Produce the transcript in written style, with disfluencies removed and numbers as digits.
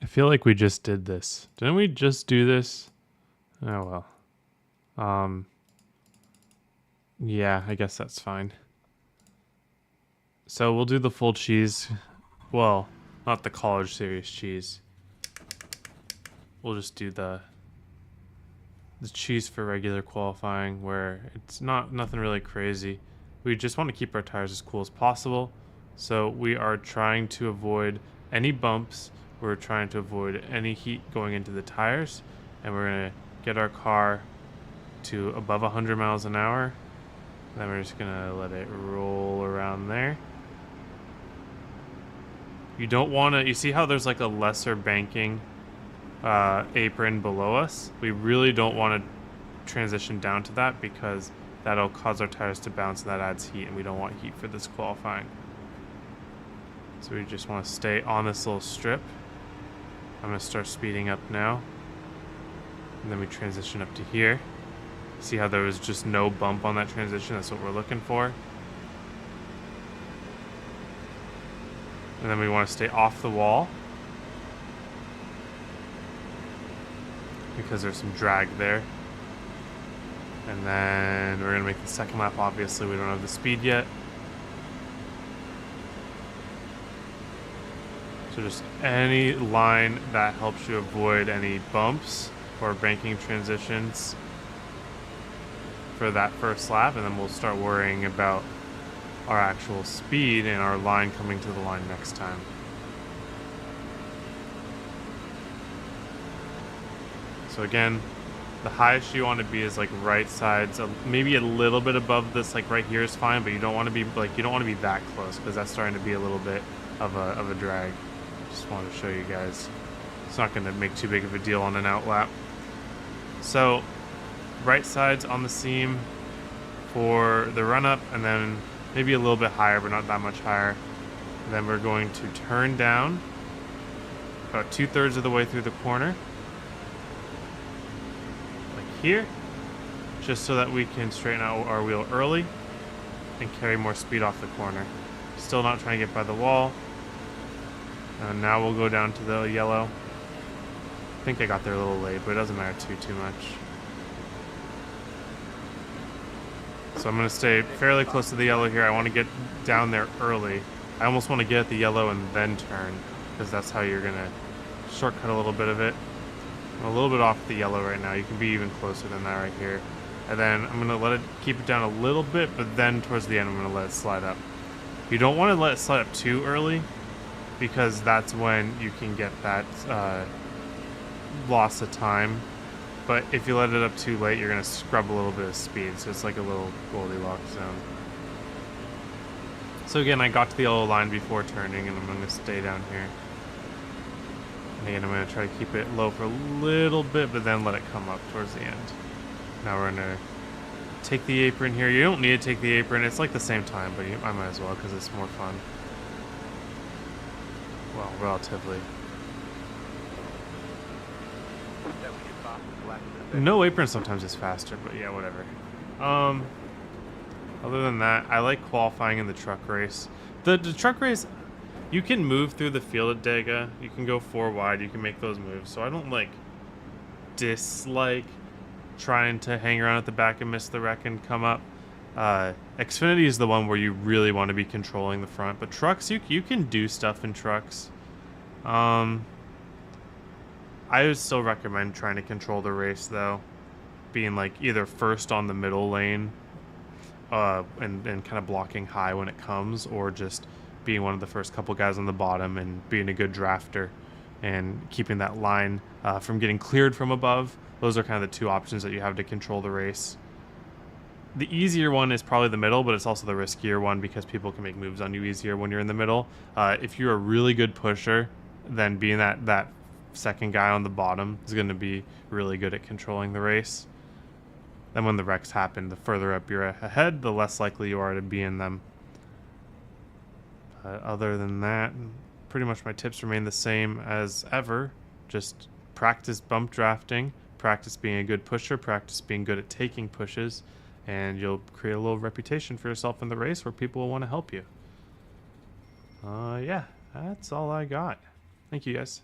I feel like we just did this. Didn't we just do this? Oh well. Yeah, I guess that's fine. So we'll do the full cheese. Well, not the college series cheese. We'll just do the cheese for regular qualifying, where it's nothing really crazy. We just want to keep our tires as cool as possible. So we are trying to avoid any bumps. We're trying to avoid any heat going into the tires, and we're going to get our car to above 100 miles an hour. Then we're just going to let it roll around there. You don't want to, you see how there's like a lesser banking apron below us? We really don't want to transition down to that because that'll cause our tires to bounce and that adds heat, and we don't want heat for this qualifying. So we just want to stay on this little strip. I'm going to start speeding up now. And then we transition up to here. See how there was just no bump on that transition? That's what we're looking for. And then we want to stay off the wall, because there's some drag there. And then we're going to make the second lap. Obviously, we don't have the speed yet. So just any line that helps you avoid any bumps or banking transitions for that first lap, and then we'll start worrying about our actual speed and our line coming to the line next time. So again, the highest you want to be is like right sides, maybe a little bit above this, like right here is fine, but you don't want to be like, you don't want to be that close because that's starting to be a little bit of a drag. Just wanted to show you guys. It's not going to make too big of a deal on an out lap. So right sides on the seam for the run up, and then maybe a little bit higher, but not that much higher. And then we're going to turn down about 2/3 of the way through the corner, like here, just so that we can straighten out our wheel early and carry more speed off the corner. Still not trying to get by the wall. And now we'll go down to the yellow. I think I got there a little late, but it doesn't matter too much. So I'm going to stay fairly close to the yellow here. I want to get down there early. I almost want to get at the yellow and then turn, because that's how you're going to shortcut a little bit of it. I'm a little bit off the yellow right now. You can be even closer than that right here. And then I'm going to let it keep it down a little bit, but then towards the end I'm going to let it slide up. You don't want to let it slide up too early, because that's when you can get that loss of time. But if you let it up too late, you're going to scrub a little bit of speed, so it's like a little Goldilocks zone. So again, I got to the yellow line before turning, and I'm going to stay down here. And again, I'm going to try to keep it low for a little bit, but then let it come up towards the end. Now we're going to take the apron here. You don't need to take the apron. It's like the same time, but I might as well because it's more fun. Well, relatively. No apron sometimes is faster, but yeah, whatever. Other than that, I like qualifying in the truck race. The truck race, you can move through the field at Dega. You can go 4 wide. You can make those moves. So I don't like dislike trying to hang around at the back and miss the wreck and come up. Xfinity is the one where you really want to be controlling the front, but trucks, you can do stuff in trucks. I would still recommend trying to control the race though, being like either first on the middle lane and kind of blocking high when it comes, or just being one of the first couple guys on the bottom and being a good drafter and keeping that line from getting cleared from above. Those are kind of the two options that you have to control the race. The easier one is probably the middle, but it's also the riskier one because people can make moves on you easier when you're in the middle. If you're a really good pusher, then being that second guy on the bottom is going to be really good at controlling the race. Then when the wrecks happen, the further up you're ahead, the less likely you are to be in them. Other than that, pretty much my tips remain the same as ever. Just practice bump drafting, practice being a good pusher, practice being good at taking pushes, and you'll create a little reputation for yourself in the race where people will want to help you. Yeah, that's all I got. Thank you, guys.